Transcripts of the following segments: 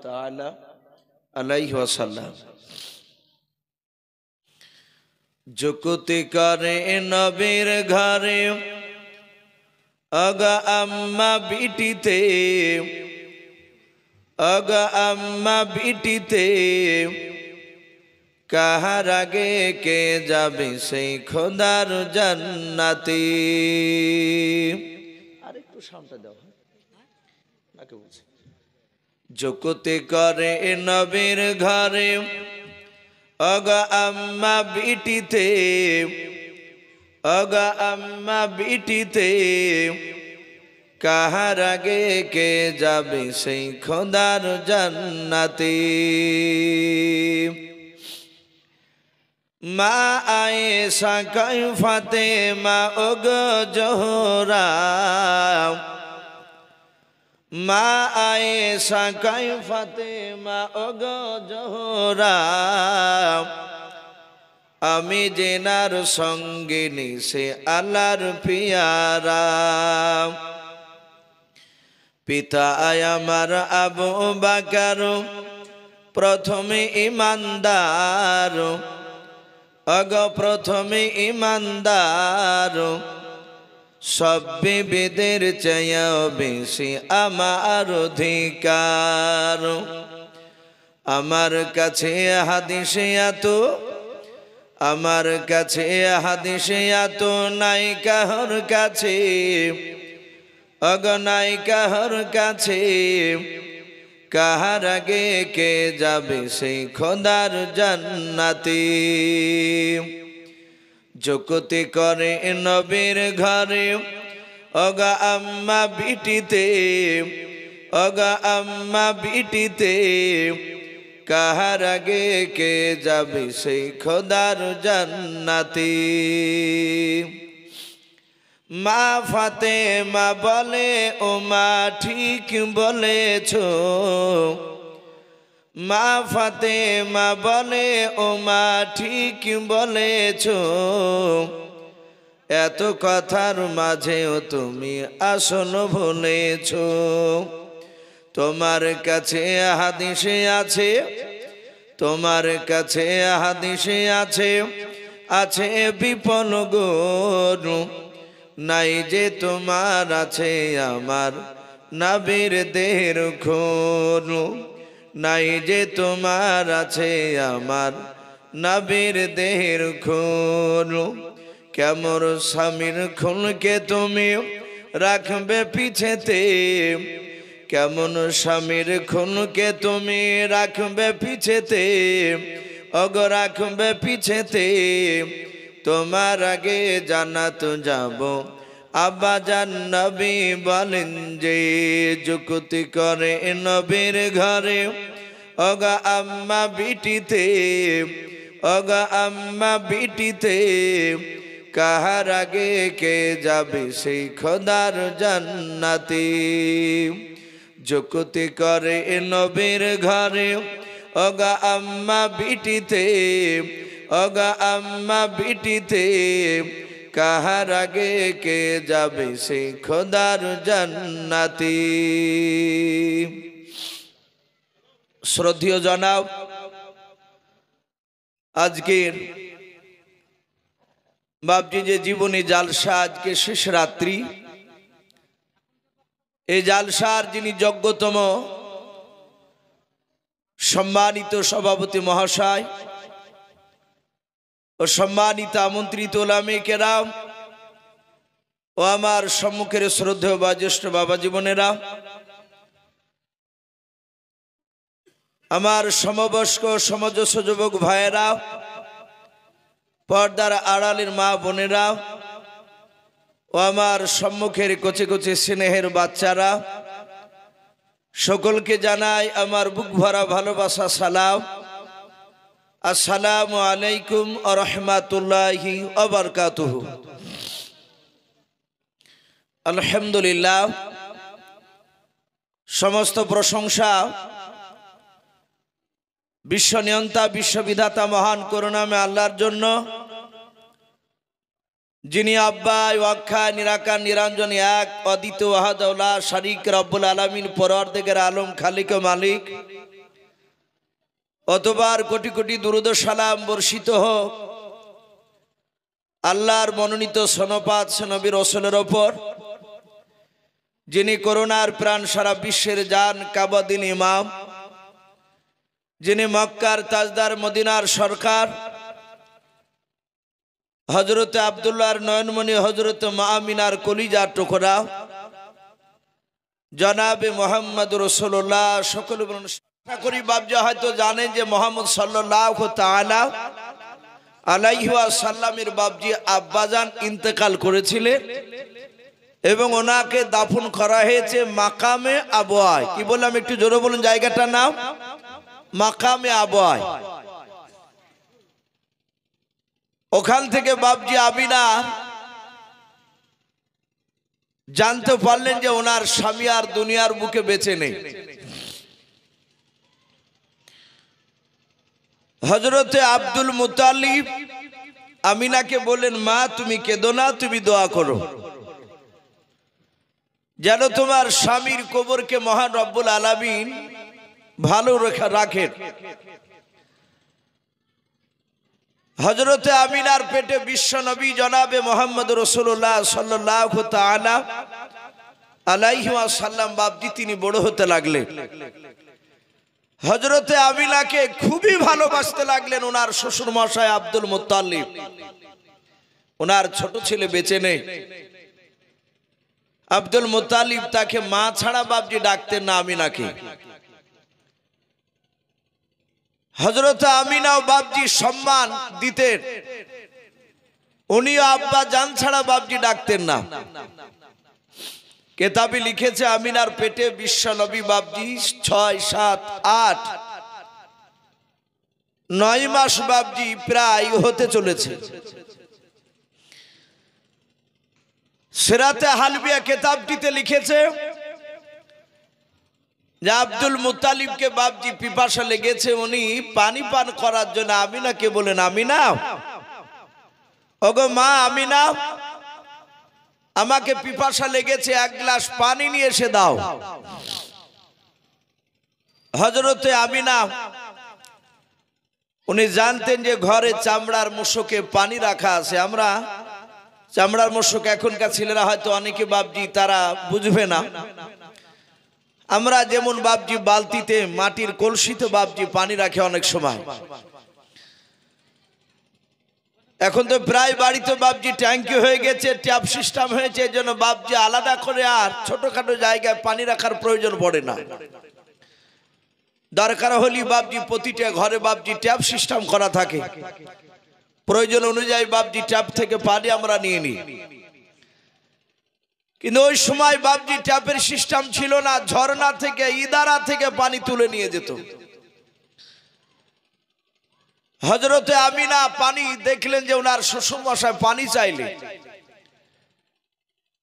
তাআলা আলাইহি ওয়াসাল্লাম। যুকুতি করে নবীর ঘরে আগা আম্মা বিটিতে, আগা আম্মা বিটিতে, কাহার আগে কে যাবে সেই খোদার জান্নাতে। আরেকটু সাউন্ডটা দাও নাকি বলছে। যুকুতি করে নবীর ঘরে আগা আম্মা বিটিতে, আগা আম্মা বিটিতে, কাহার আগে কে যাবে সেই খোদার জান্নাতে। মা আয়েশা কয় ফাতেমা ওগো জোহরা, মা আয়েশা কয় ফাতেমা ওগো জোহরা, আমি জেনার সঙ্গিনী সে আল্লাহর পিয়ারা। পিতা আমার আবু বকর প্রথমে ইমানদার, অগ প্রথমে ইমানদার, সব বিবিদের চেয়েও বেশি আমার অধিকার। আমার কাছে হাদিসে এত, আমার কাছে হাদিসে এত নাই কাহর কাছে, অগ নাই কাহর কাছে, কাহার আগে কে যাবে সেই খোদার জান্নাতে। যুকুতি করে নবীর ঘরে অগা আম্মা বিটিতে, অগা আম্মা বিটিতে, কাহার আগে কে যাবে সেই খোদার জান্নাতে। মা ফাতেমা বলে ও মা ঠিক বলেছ, মা ফাতেমা বলে ও মা ঠিক বলেছ, এত কথার মাঝেও তুমি আসল ভুলেছ। তোমার কাছে হাদিসে আছে, তোমার কাছে হাদিসে আছে, আছে বিপন গরু, নাই যে তোমার আছে আমার নবীর দেহের খুন, নাই যে তোমার আছে আমার নবীর দেহের খুন। কেমন স্বামীর খুনকে তুমি রাখবে পিছেতে, কেমন স্বামীর খুনকে তুমি রাখবে পিছেতে, অগ রাখবে পিছেতে। তোমার আগে জান্নাত যাব আব্বাজান নবী বলেন যে, যুকুতি করে নবীর ঘরে অগা আম্মা বিটিতে, অগা আম্মা বিটিতে, কাহার আগে কে যাবে সেই খোদার জান্নাতে। যুকুতি করে নবীর ঘরে অগা আম্মা বিটিতে, অগা আম্মা বিটিতে, কাহার আগে কে যাবে সেই খোদার জান্নাতে। শ্রদ্ধেয় জনাব, আজকের বাপজি যে জীবনী জালসা, আজকে শেষ রাত্রি। এই জালসার যিনি যোগ্যতম সম্মানিত সভাপতি মহাশয় ও সম্মানিত আমন্ত্রিত ওলামে কেরাম ও আমার সম্মুখের শ্রদ্ধেয় বা জ্যেষ্ঠ বাবা জীবনেরা, আমার সমবয়স্ক সমজস্ব যুবক ভাইয়েরা, পর্দার আড়ালের মা বোনেরা ও আমার সম্মুখের কচি কচি স্নেহের বাচ্চারা, সকলকে জানাই আমার বুক ভরা ভালোবাসা সালাম। আসসালামু আলাইকুম ওয়া রাহমাতুল্লাহি ওয়া বারাকাতুহু। আলহামদুলিল্লাহ, সমস্ত প্রশংসা বিশ্বনিয়ন্তা বিশ্ববিধাতা মহান করুণাময় আল্লাহর জন্য, যিনি আব্বা ওয়াক্কা নিরাকার নিরঞ্জন এক অদ্বিতীয় ওয়াহদাহু লা শারীক রব্বুল আলামিন পরওয়ারদিগার আলম খালিক ও মালিক। অতবার কোটি কোটি দুরূদ ও সালাম বর্ষিত হোক আল্লাহর মনোনীত সনপাত নবী রাসূলের ওপর, যিনি করুণার প্রাণ সারা বিশ্বের জান কাবাদিন ইমাম, যিনি মক্কার তাজদার মদিনার সরকার, হযরত আব্দুল্লাহর নয়নমণি, হযরত মা আমিনার কলিজার টুকরা জনাবে মুহাম্মদ রাসূলুল্লাহ। সকলে বলুন আশা করি বাবজি হয়তো জানেন যে মুহাম্মদ সাল্লাল্লাহু তাআলা আলাইহি ওয়াসাল্লামের বাবজি আব্বাজান ইন্তেকাল করেছিলেন এবং ওনাকে দাফন করা হয়েছে মাকামে আবওয়ায়। কি বললাম একটু জোরে বলুন জায়গাটার নাম? মাকামে আবওয়ায়। ওখান থেকে বাবজি আমিনা জানতে পারলেন যে ওনার স্বামী আর দুনিয়ার বুকে বেঁচে নেই। হযরতে আব্দুল মুত্তালিব আমিনাকে বললেন, মা তুমি কেঁদো না, তুমি দোয়া করো যেন তোমার স্বামীর কবরকে মহান রব্বুল আলামিন ভালো রাখেন। হযরতে আমিনার পেটে বিশ্ব নবী জনাবে মুহাম্মদ রাসূলুল্লাহ সাল্লাল্লাহু তাআলা আলাইহি ওয়াসাল্লাম বাবজি তিনি বড় হতে লাগলেন। হযরতে আমিনাকে খুবই ভালোবাসতে লাগলেন ওনার শ্বশুর মশাই আব্দুল মুত্তালিব। ওনার ছোট ছেলে বেঁচে নেই। আব্দুল মুত্তালিব তাকে মা ছাড়া বাবজি ডাকতেন না আমিনাকে। হযরত আমিনাও বাবজি সম্মান দিতেন, উনিও আব্বা জান ছাড়া বাবজি ডাকতেন না। কেতাবে লিখেছে আমিনার পেটে বিশ্ব নবী বাবজি 6, 7, 8, 9 মাস বাবজি প্রায় হতে চলেছে। সিরাতে হালবিয়া কেতাবটিতে লিখেছে যে আব্দুল মুত্তালিবকে বাবজি পিপাসা লেগেছে, উনি পানি পান করার জন্য আমিনাকে বলেন, আমিনা ওগো মা আমিনা, আমাকে পিপাসা লেগেছে, 1 গ্লাস পানি নিয়ে এসে দাও। হযরতে আমিনা উনি জানতেন যে ঘরে চামড়ার মুশকে পানি রাখা আছে। আমরা চামড়ার মুশক এখনকার ছেলেরা হয়তো অনেকে বাবজি তারা বুঝবে না। আমরা যেমন বাবজি বালতিতে মাটির কলসিতে বাবজি পানি রাখে অনেক সময়, এখন তো প্রায় বাড়িতে বাবজি ট্যাঙ্কি হয়ে গেছে, ট্যাপ সিস্টেম হয়েছে, এই জন্য বাবজি আলাদা করে আর ছোটখাটো জায়গায় পানি রাখার প্রয়োজন পড়ে না। দরকার হলে বাবজি প্রতিটা ঘরে বাবজি ট্যাপ সিস্টেম করা থাকে, প্রয়োজন অনুযায়ী বাবজি ট্যাপ থেকে পানি আমরা নিয়ে নিই। কিন্তু ওই সময় বাবজি ট্যাপের সিস্টেম ছিল না, ঝর্ণা থেকে ইদারা থেকে পানি তুলে নিয়ে যেত। হযরতে আমিনা পানি দেখলেন যে ওনার শ্বশুর মশাই পানি চাইলে,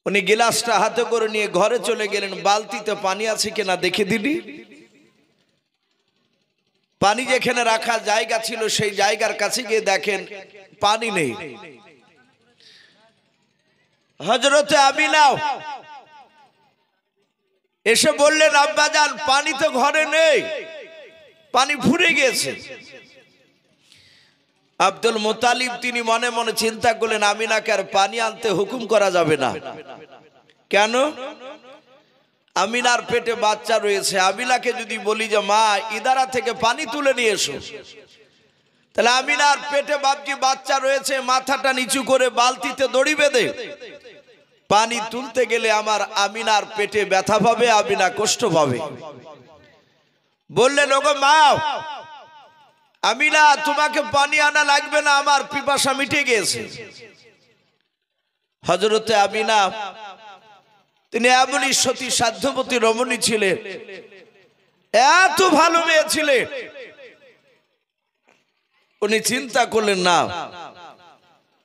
উনি গিলাসটা হাতে করে নিয়ে ঘরে চলে গেলেন, বালতিতে পানি আছে কিনা দেখে দিলি। পানি যেখানে রাখা জায়গা ছিল সেই জায়গার কাছে গিয়ে দেখেন পানি নেই। হযরতে আমিনা এসে বললেন, আব্বাজান পানি তো ঘরে নেই, পানি ফুরিয়ে গেছে। আব্দুল মুত্তালিব তিনি মনে মনে চিন্তা করলেন, আমিনাকে আর পানি আনতে হুকুম করা যাবে না। কেন? আমিনার পেটে বাচ্চা রয়েছে। আমিনাকে যদি বলি যে মা ইদারা থেকে পানি তুলে নিয়ে এসো, তাহলে আমিনার পেটে বাবজি বাচ্চা রয়েছে, মাথাটা নিচু করে বালতিতে দড়ি বেঁধে পানি তুলতে গেলে আমার আমিনার পেটে ব্যথা পাবে, আমিনা কষ্ট পাবে। বললেন, ওগো মা আমিনা তোমাকে পানি আনা লাগবে না, আমার পিপাসা মিটে গেছে। হযরতে আমিনা তিনি এমনই সতী সাধ্যবতী রমণী ছিলেন, এত ভালো মেয়ে ছিলেন, উনি চিন্তা করলেন না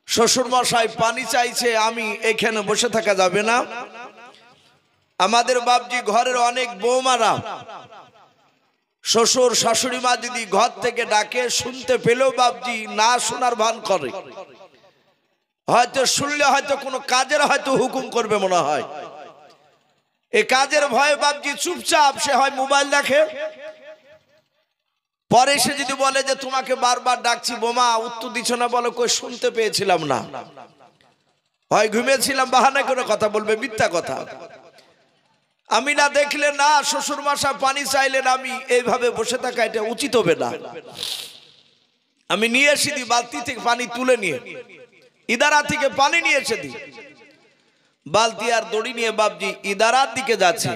শ্বশুর মশাই পানি চাইছে, আমি এখানে বসে থাকা যাবে না। আমাদের বাবজি ঘরের অনেক বৌমারা শ্বশুর শাশুড়ি মা দিদি ঘর থেকে ডাকে, শুনতে পেলেও বাবজি না শোনার ভান করে, হয়তো শুনলে হয়তো কোনো কাজের হয়তো হুকুম করবে মনে হয়। এই কাজের ভয়ে বাবজি চুপচাপ, সে হয় মোবাইল দেখে, পরে সে যদি বলে যে তোমাকে বারবার ডাকছি বোমা উত্তর দিচ্ছ না, বলো কই শুনতে পেয়েছিলাম না, হয় ঘুমিয়েছিলাম, বাহানা করে কথা বলবে, মিথ্যা কথা। আমি না দেখলে না শ্বশুর মশা পানি চাইলেন, আমি এইভাবে বসে থাকা এটা উচিত হবে না। আমি নিয়ে এসে দিই, বালতি থেকে পানি তুলে নিয়ে, ইদারা থেকে পানি নিয়ে এসে দিই, বালতি আর দড়ি নিয়ে বাপজি ইদারার দিকে যাচ্ছে।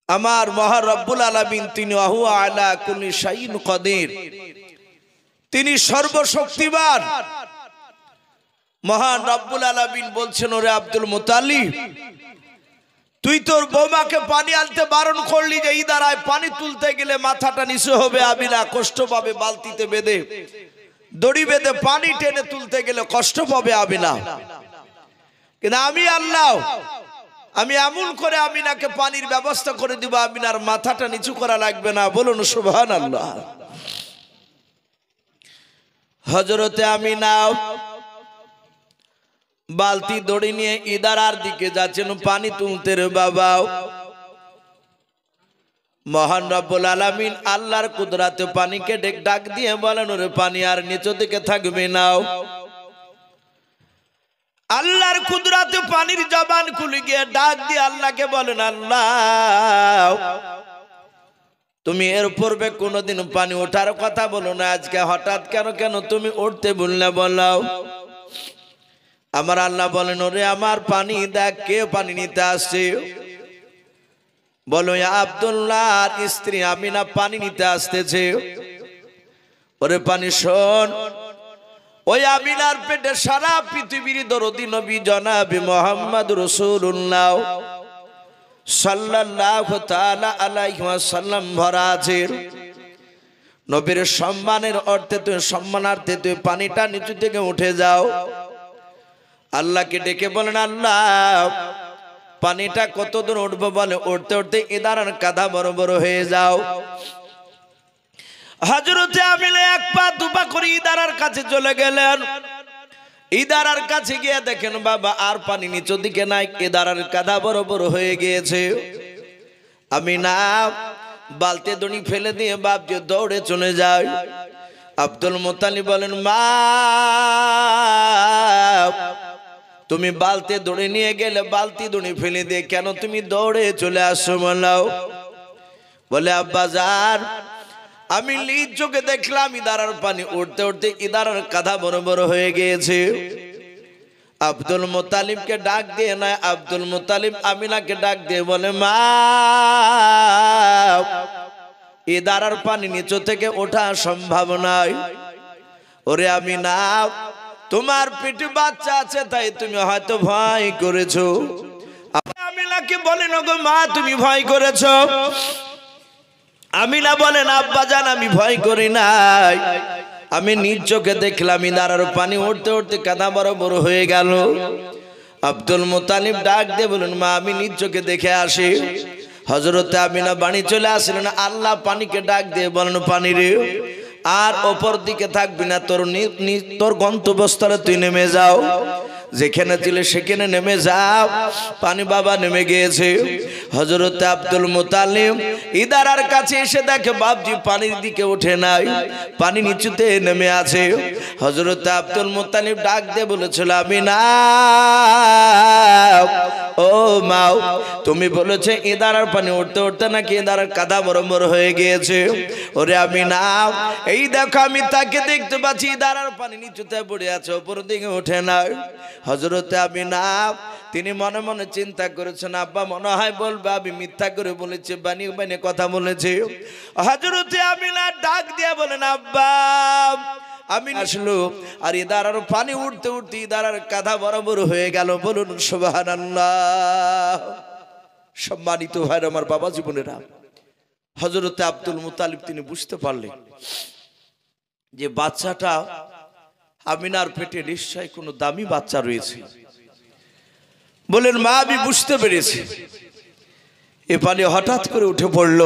আমার মহান রব্বুল আলামিন তিনি ওয়া আলা কুল্লি শাইইন কাদির, তিনি সর্বশক্তিমান। মহান রব্বুল আলামিন বলছেন, ওরে আব্দুল মুতালিব, তুই তোর বৌমাকে পানি আনতে বারণ করলি যে ইদারায় পানি তুলতে গেলে মাথাটা নিচু হবে, আমি না কষ্ট পাবে, বালতিতে বেঁধে দড়ি বেঁধে পানি টেনে তুলতে গেলে কষ্ট পাবে আমি না, কিন্তু আমি আল্লাহ, আমি এমন করে আমিনাকে পানির ব্যবস্থা করে দিব, আমিনার মাথাটা নিচু করা লাগবে না। বলুন সুবহানাল্লাহ। হযরতে আমিনা বালতি দড়ি নিয়ে ইদারার দিকে যাচ্ছেন পানি তুলতে রে বাবা। মহান রব্বুল আলামিন আল্লাহর কুদরতে পানিকে ডাক দিয়ে বলেন, ওরে পানি আর নিচু দিকে থাকবে না। আল্লাহর কুদরতে পানির জবান খুলে গিয়ে ডাক দিয়ে আল্লাহকে বলেন, আল্লাহ তুমি এর পূর্বে কোনোদিন পানি ওঠার কথা বলো না, আজকে হঠাৎ কেন তুমি উঠতে বললে বলাও। আমার আল্লাহ বলেন, ওরে আমার পানি দেখ, কে পানি নিতে আসছে? বলো আব্দুল্লাহর স্ত্রী আমিনা পানি নিতে আসতেছে। ওরে পানি শোন, ওই আমিনার পেটে সারা পৃথিবীর দরদি নবী জনাবে মুহাম্মদ রাসূলুল্লাহ সাল্লাল্লাহু তাআলা আলাইহি ওয়াসাল্লাম ভরা আছে। নবীর সম্মানের অর্থে তুই সম্মানার্থে তুই পানিটা নিচু থেকে উঠে যাও। আল্লাহকে ডেকে বলেন, আল্লাহ পানিটা কত দূর উঠবো? বলে উঠতে উঠতে ইদারার কাঁধা বড় বড় হয়ে যাও। হযরতে আমিনা এক পা দুপা করে ইদারার কাছে চলে গেলেন। ইদারার কাছে গিয়ে দেখেন বাবা আর পানি নিচু দিকে নাই, ইদারার কাঁধা বড় বড় হয়ে গিয়েছে। আমিনা বালতি দড়ি ফেলে দিয়ে বাপ যে দৌড়ে চলে যায়। আব্দুল মুত্তালিব বলেন, মা তুমি বালতি দড়ি নিয়ে গেলে বালতি দড়ি ফেলে দিয়ে কেন তুমি দৌড়ে চলে আসছো বলাও? বলে আব্বা জান, আমি নিজ চোখে দেখলাম ইদারার পানি উঠতে উঠতে ইদারার কাঁধা বড় বড় হয়ে গিয়েছে। আব্দুল মুত্তালিবকে ডাক দিয়ে নয়, আব্দুল মুত্তালিব আমিনাকে ডাক দিয়ে বলে, মা ইদারার পানি নিচু থেকে ওঠা সম্ভব নয়। ওরে আমিনা, তোমার পেটে বাচ্চা আছে তাই তুমি হয়তো ভয় করেছো। আমিনাকে বলেন, ওগো মা তুমি ভয় করেছো? আমিনা বলেন, আব্বা জান আমি ভয় করি নাই, আমি নিজ চোখে দেখলাম ইদারার পানি উঠতে উঠতে কাঁধা বড় বড় হয়ে গেল। আব্দুল মুত্তালিব ডাক দিয়ে বলেন, মা আমি নিজ চোখে দেখে আসি। হযরতে আমিনা বাড়ি চলে আসলেন। আল্লাহ পানিকে ডাক দিয়ে বলেন, পানি রে আর ওপর দিকে থাকবি না, তোর গন্তব্যস্থলে তুই নেমে যাও, যেখানে ছিলে সেখানে নেমে যাও। পানি বাবা নেমে গিয়েছে। হযরতে আব্দুল মুত্তালিব ইদারার কাছে এসে দেখে বাপজি পানির দিকে ওঠে নাই, পানি নিচুতে নেমে আছে। হযরতে আব্দুল মুত্তালিব ডাক দিয়ে বলেছিল, আমিনা ও মাও, তুমি বলেছে ইদারার পানি উঠতে উঠতে নাকি ইদারার কাঁধা বড় বড় হয়ে গিয়েছে। ওরে আমিনা, এই দেখো আমি তাকে দেখতে পাচ্ছি ইদারার পানি নিচুতে পড়ে আছে, উপর দিকে ওঠে নাই। হযরতে আমিনা তিনি মনে মনে চিন্তা করেছেন, আব্বা মনে হয় বলবে আমি মিথ্যা করে বলেছি, বানিয়ে বানিয়ে কথা বলেছি। হযরতে আমিনা ডাক দিয়ে বলেন, আব্বা আমি আসলো আর ইদারার পানি উঠতে উঠতে ইদারার কাঁধা বরাবর হয়ে গেল। বলুন সুবহানাল্লাহ। সম্মানিত ভাই আমার বাবা জীবনেরা, হযরতে আব্দুল মুত্তালিব তিনি বুঝতে পারলেন যে বাচ্চাটা আমিনার পেটে নিশ্চয়ই কোনো দামি বাচ্চা রয়েছে। বলেন, মা আমি বুঝতে পেরেছি। এ পানি হঠাৎ করে উঠে পড়ল।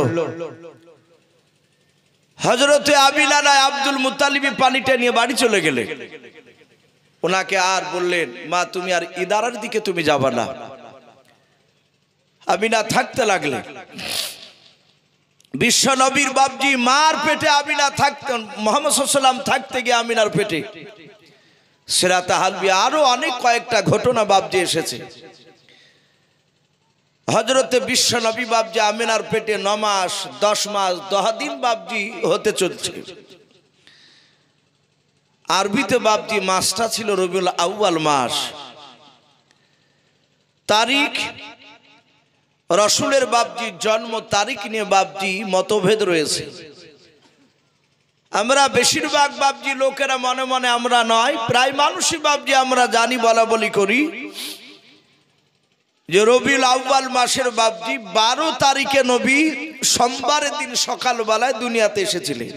হযরতে আমিনা নয় আব্দুল মুত্তালিব পানিটা নিয়ে বাড়ি চলে গেলেন। ওনাকে আর বললেন, মা তুমি আর ইদারার দিকে তুমি যাবা না। আমিনা থাকতে লাগলেন। বিশ্ব নবীর বাপজি মার পেটে আমিনা থাকতেন, মুহাম্মদ সাল্লাল্লাহু আলাইহি ওয়াসাল্লাম থাকতে গিয়ে আমিনার পেটে সিরাতে হালবি আরো অনেক কয়েকটা ঘটনা বাপজি এসেছে। হযরতে বিশ্ব নবী বাপজি আমিনার পেটে 9 মাস 10 মাস 10 দিন বাপজি হতে চলছে। আরবিতে বাপজি মাসটা ছিল রবিউল আউয়াল মাস। তারিখ রসুলের বাপজি জন্ম তারিখ নিয়ে বাপজি মতভেদ রয়েছে। আমরা বেশিরভাগ বাপজি লোকেরা মনে মনে আমরা নয়, প্রায় মানুষই বাপজি আমরা জানি, বলা বলি করি যে রবিউল আউয়াল মাসের বাপজি 12 তারিখে নবী সোমবারের দিন সকালবেলায় দুনিয়াতে এসেছিলেন।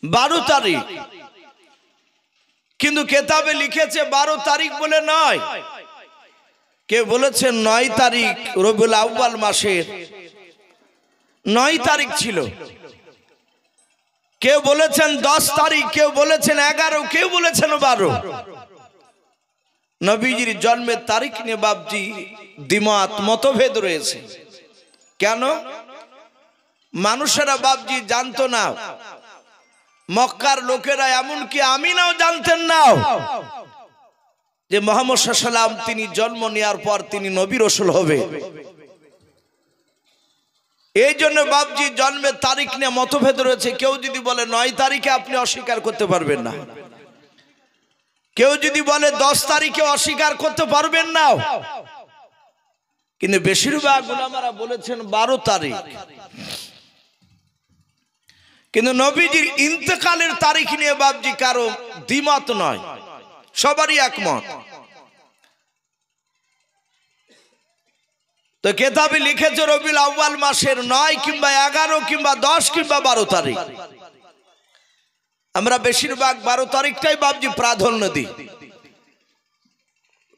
12 তারিখ, কিন্তু কেতাবে লিখেছে 12 তারিখ বলে নয়, কে বলেছেন 9 তারিখ রবিউল আউয়াল মাসের 9 তারিখ ছিল, কেউ বলেছেন 10 তারিখ, কেউ বলেছেন 11, কেউ বলেছেন 12। নবীজির জন্মের তারিখ নিয়ে বাপজি দ্বিমত মতভেদ রয়েছে। কেন? মানুষেরা বাপজি জানতো না, মক্কার লোকেরা এমনকি আমিনাও জানতেন না যে মুহাম্মদ সাল্লাল্লাহু আলাইহি ওয়াসাল্লাম তিনি জন্ম নেওয়ার পর তিনি নবী রাসূল হবে। এই জন্য বাপজি জন্মের তারিখ নিয়ে মতভেদ রয়েছে। কেউ যদি বলে 9 তারিখে, আপনি অস্বীকার করতে পারবেন না। কেউ যদি বলে 10 তারিখে, অস্বীকার করতে পারবেন না। কিন্তু বেশিরভাগ উলামারা বলেছেন 12 তারিখ। কিন্তু নবীজির ইন্তেকালের তারিখ নিয়ে বাপজি কারো দ্বিমত নয়, সবারই একমত। তো কেতাবে লিখেছে রবিউল আউয়াল মাসের 9 কিংবা 11 কিংবা 10 কিংবা 12 তারিখ। আমরা বেশিরভাগ 12 তারিখটাই বাপজি প্রাধান্য দিই।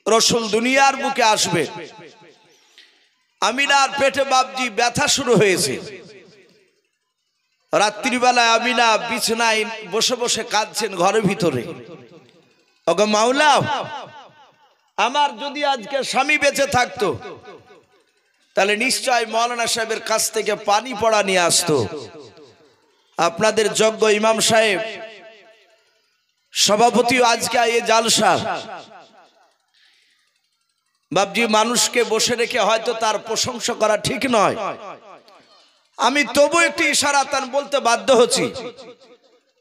রসুল দুনিয়ার বুকে আসবে, আমিনার পেটে বাপজি ব্যথা শুরু হয়েছে। রাত্রিবেলায় আমিনা বিছানায় বসে বসে কাঁদছেন ঘরের ভিতরে, ওগো মাওলা, আমার যদি আজকে স্বামী বেঁচে থাকতো তাহলে নিশ্চয় মাওলানা সাহেবের কাছ থেকে পানি পড়া নিয়ে আসতো। আপনাদের যোগ্য ইমাম সাহেব সভাপতি আজকে এই জালসা বাপজি মানুষকে বসে রেখে হয়তো তার প্রশংসা করা ঠিক নয়, আমি তবু একটি ইশারা তান বলতে বাধ্য হচ্ছি।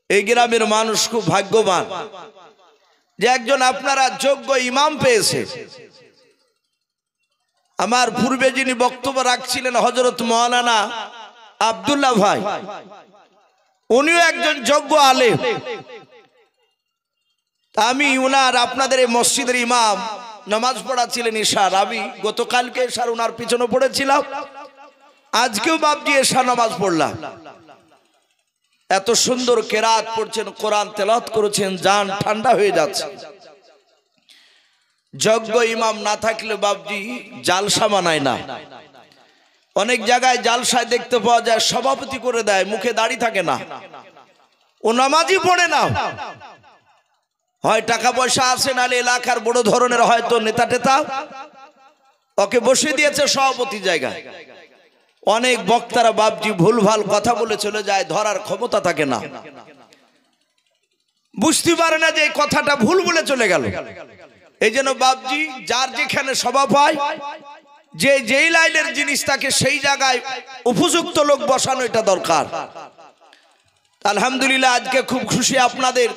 এই গ্রামের মানুষ খুব ভাগ্যবান যে একজন আপনারা যোগ্য ইমাম পেয়েছে। আমার পূর্বে যিনি বক্তব্য রাখছিলেন হযরত মাওলানা আব্দুল্লাহ ভাই, উনিও একজন যোগ্য আলেম। আমি উনার আপনাদের এই মসজিদের ইমাম, নামাজ পড়াছিলেন ইশার। আমি গতকালকে ইশার উনার পিছনে পড়েছিলাম, আজকেও বাপজি এশা নামাজ পড়লাম। এত সুন্দর কেরাত পড়ছেন, কোরআন তেলাওয়াত করেছেন, জান ঠান্ডা হয়ে যাচ্ছে। যোগ্য ইমাম না থাকলে বাপজি জালসা মানায় না। অনেক জায়গায় জালসায় দেখতে পাওয়া যায় সভাপতি করে দেয়, মুখে দাড়ি থাকে না, ও নামাজই পড়ে না। হয় টাকা পয়সা আছে, নাহলে এলাকার বড় ধরনের হয়তো নেতা টেতা ওকে বসে দিয়েছে সভাপতি জায়গায়। অনেক বক্তারা বাপজি ভুলভাল কথা বলে চলে যায়, ধরার ক্ষমতা থাকে না, বুঝতে পারে না যে এই কথাটা ভুল বলে চলে গেল। এই জন্য বাপজি যার যেখানে সভা পায়, যে যেই লাইনের জিনিস তাকে সেই জায়গায় উপযুক্ত লোক বসানো, এটা দরকার। আলহামদুলিল্লাহ আজকে খুব খুশি আপনাদের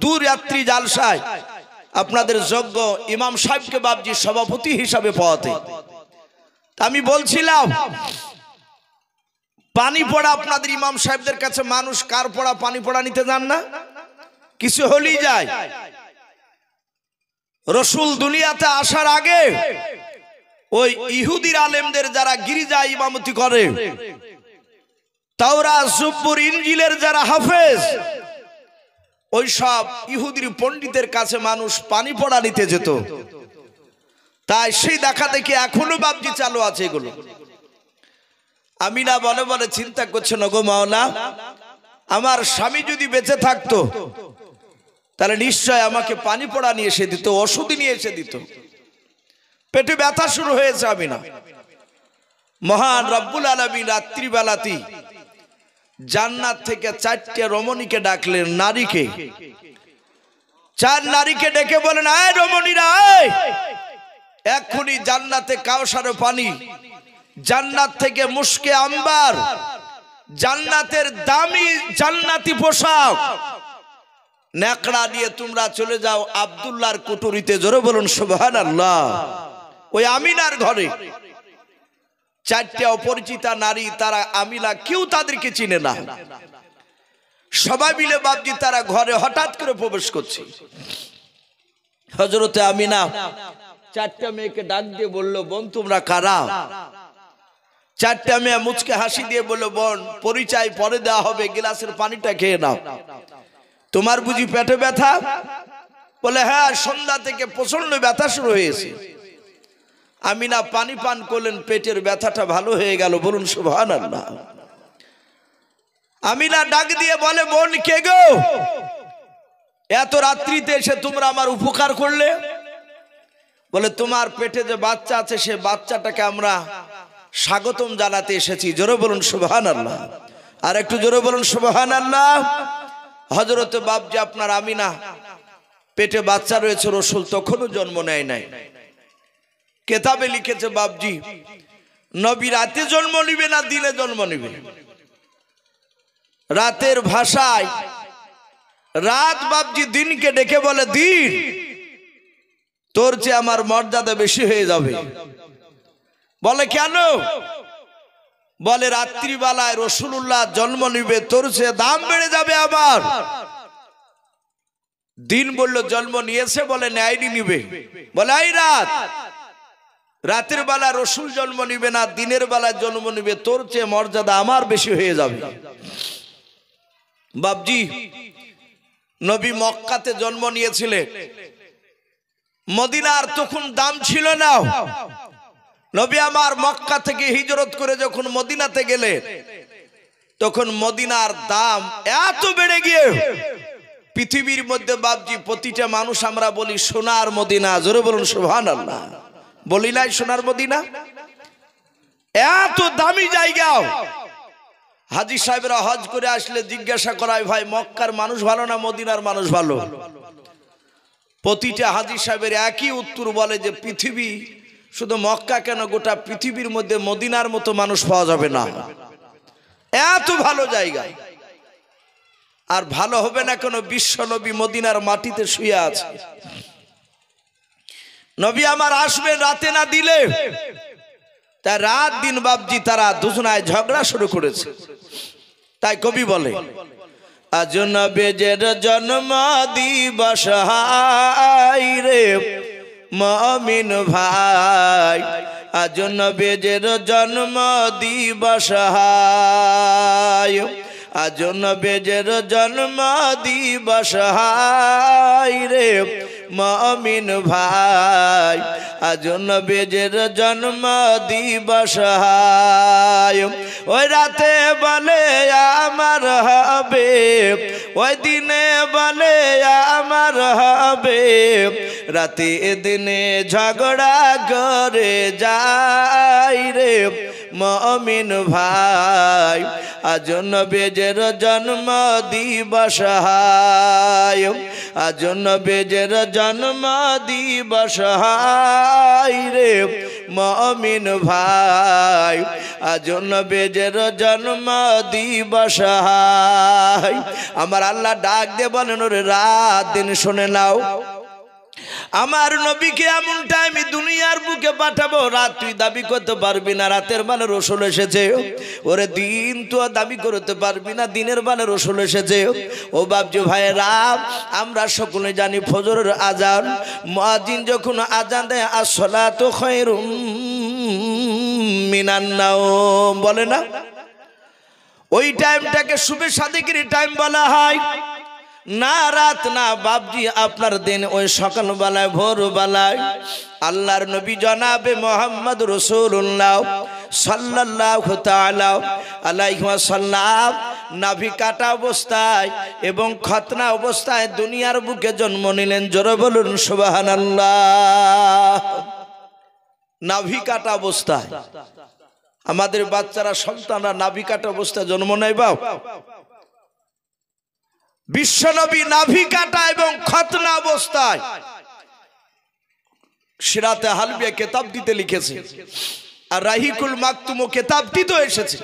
দূর যাত্রী জালসায় আপনাদের যোগ্য ইমাম সাহেবকে বাপজি সভাপতি হিসাবে পাওয়াতে। আমি বলছিলাম পানি পড়া আপনাদের ইমাম সাহেবদের কাছে মানুষ কার পড়া পানি পড়া নিতে যান না, কিছু হলেই যায়। রসুল দুনিয়াতে আসার আগে ওই ইহুদির আলেমদের যারা গির্জা ইমামতি করে, তাওরাত জুব্বুর ইনজিলের যারা হাফেজ, ওই সব ইহুদির পণ্ডিতের কাছে মানুষ পানি পড়া নিতে যেত। তাই সেই দেখা দেখি এখনো বাপজি চালু আছে এগুলো। আমিনা বলে বলে চিন্তা করছেন, ওগো মাওলা, আমার স্বামী যদি বেঁচে থাকতো তাহলে নিশ্চয় আমাকে পানি পড়া নিয়ে এসে দিত, ওষুধ নিয়ে এসে দিত। পেটে ব্যথা শুরু হয়েছে আমিনা। মহান রব্বুল আলামিন রাত্রিবেলাতে জান্নাত থেকে 4টে রমণীকে ডাকলেন, নারীকে। 4 নারীকে ডেকে বলেন, আয় রমণীরা আয়, এক্ষুনি জান্নাতে কাউসারের পানি, জান্নাত থেকে মুশকে আম্বার, জান্নাতের দামি জান্নাতি পোশাক নেকড়া নিয়ে তোমরা চলে যাও আব্দুল্লাহর কুটুরিতে। জোরে বলুন সুবহানাল্লাহ। ওই আমিনার ঘরে 4টে অপরিচিতা নারী, তারা আমিনা, কেউ তাদেরকে চিনে না। সবাই মিলে বাপজি তারা ঘরে হঠাৎ করে প্রবেশ করছে। হযরতে আমিনা 4টা মেয়েকে ডাক দিয়ে বলল, বোন তোমরা কারা? 4টা মেয়ে মুচকে হাসি দিয়ে বলল, বোন পরিচয় পরে দেওয়া হবে, গ্লাসের পানিটা খেয়ে নাও। তোমার বুঝি পেটে ব্যথা? বলে হ্যাঁ, সন্ধ্যা থেকে প্রচন্ড ব্যথা শুরু হয়েছে। আমিনা পানি পান করলেন, পেটের ব্যথাটা ভালো হয়ে গেল। বলুন সুবহানাল্লাহ। আমিনা ডাক দিয়ে বলে, বোন কে গো? এত রাত্রিতে এসে তোমরা আমার উপকার করলে? বলে তোমার পেটে যে বাচ্চা আছে সে বাচ্চাটাকে আমরা স্বাগতম জানাতে এসেছি। জোরে বলুন সুবহানাল্লাহ। আর একটু জোরে বলুন সুবহানাল্লাহ। হযরতে বাপজি আপনার আমিনা পেটে বাচ্চা রয়েছে, রাসূল তখনও জন্ম নেয় নাই। কিতাবে লিখেছে বাপজি নবী রাতে জন্ম নিবে না দিনে জন্ম নিবে। রাতের ভাষায় রাত বাপজি দিনকে ডেকে বলে, দিন তোর চেয়ে আমার মর্যাদা বেশি হয়ে যাবে। বলে কেন? বলে রাত্রিবেলায় রাসূলুল্লাহ জন্ম নিবে, তোর চেয়ে দাম বেড়ে যাবে। আবার দিন বলল জন্ম নিয়েছে, বলে ন্যায়নি নিবে। বলে এই রাতের বেলা রাসূল জন্ম নিবে না, দিনের বেলা জন্ম নিবে, তোর চেয়ে মর্যাদা আমার বেশি হয়ে যাবে। বাপজি নবী মক্কাতে জন্ম নিয়েছিলেন, মদিনার তখন দাম ছিল না। নবী আমার মক্কা থেকে হিজরত করে যখন মদিনাতে গেলে তখন মদিনার দাম এত বেড়ে গিয়ে পৃথিবীর মধ্যে বাপজি প্রতিটা মানুষ আমরা বলি সোনার মদিনা। জোরে বলুন সুবহানাল্লাহ। বলি নাই সোনার মদিনা? এত দামি জায়গা। হাজী সাহেবরা হজ করে আসলে জিজ্ঞাসা করায়, ভাই মক্কার মানুষ ভালো না মদিনার মানুষ ভালো? প্রতিটা হাজী সাহেবের একই উত্তর, বলে যে পৃথিবী শুধু মক্কা কেন, গোটা পৃথিবীর মধ্যে মদিনার মতো মানুষ পাওয়া যাবে না। এত ভালো জায়গা। আর ভালো হবে না কেন? বিশ্ব নবী মদিনার মাটিতে শুয়ে আছে। নবী আমার আসবেন রাতে না দিলে, তাই রাত দিন বাপজি তারা দুজনায় ঝগড়া শুরু করেছে। তাই কবি বলে, আজ নবীর জন্ম দিবস হায় রে মুমিন ভাই, আজ নবীর জন্ম দিবস হায়, আজ নবীর জন্ম দিবস হায় রে মুমিন ভাই, আজ নবীর জন্ম দিবস হায়। ওই রাতে বলে আমার হবে, ওই দিনে বলে আমার হবে, রাতে দিনে ঝগড়া করে যাই রে মুমিন ভাই, আজ নবীর জন্ম দিবস হায়, আজ নবীর জন্ম দিবস হায় রে মুমিন ভাই, আজ নবীর জন্ম দিবস হায়। আমার আল্লাহ ডাক দিয়ে বলেন, ওরে রাত দিন শুনে নাও, আমার নবীকে এমন টাইমে দুনিয়ার বুকে পাঠাবো, রাত তুই দাবি করতে পারবি না রাতের বেলা রাসূল এসেছে, ওরে দিন তো দাবি করতে পারবি না দিনের বেলা রাসূল এসেছে। ও বাপজি ভাইরা, আমরা সকলে জানি ফজরের আজান, মুয়াজ্জিন যখন আজান দেয় আসসালাতু খায়রুম মিনান নাওম বলে না, ওই টাইমটাকে শুভে সাদিকের টাইম বলা হয়। না রাত না বাপজি আপনার দিন, ওই সকাল বেলায় ভোর বেলায় আল্লাহর নবী জনাবে মুহাম্মদ রাসূলুল্লাহ সাল্লাল্লাহু তাআলা আলাইহি ওয়াসাল্লাম নাভি কাটা অবস্থায় এবং খতনা অবস্থায় দুনিয়ার বুকে জন্ম নিলেন। জোরে বলুন সুবহানাল্লাহ। নাভি কাটা অবস্থায় আমাদের বাচ্চারা সন্তানরা নাভি কাটা অবস্থায় জন্ম নেয় বাপ। বিশ্বনবী নাভি কাটা এবং খতনা অবস্থায় সিরাতে হালবিয়া কিতাব দিতে লিখেছে, আর রাহিকুল মাকতুম কিতাব দিতে এসেছে।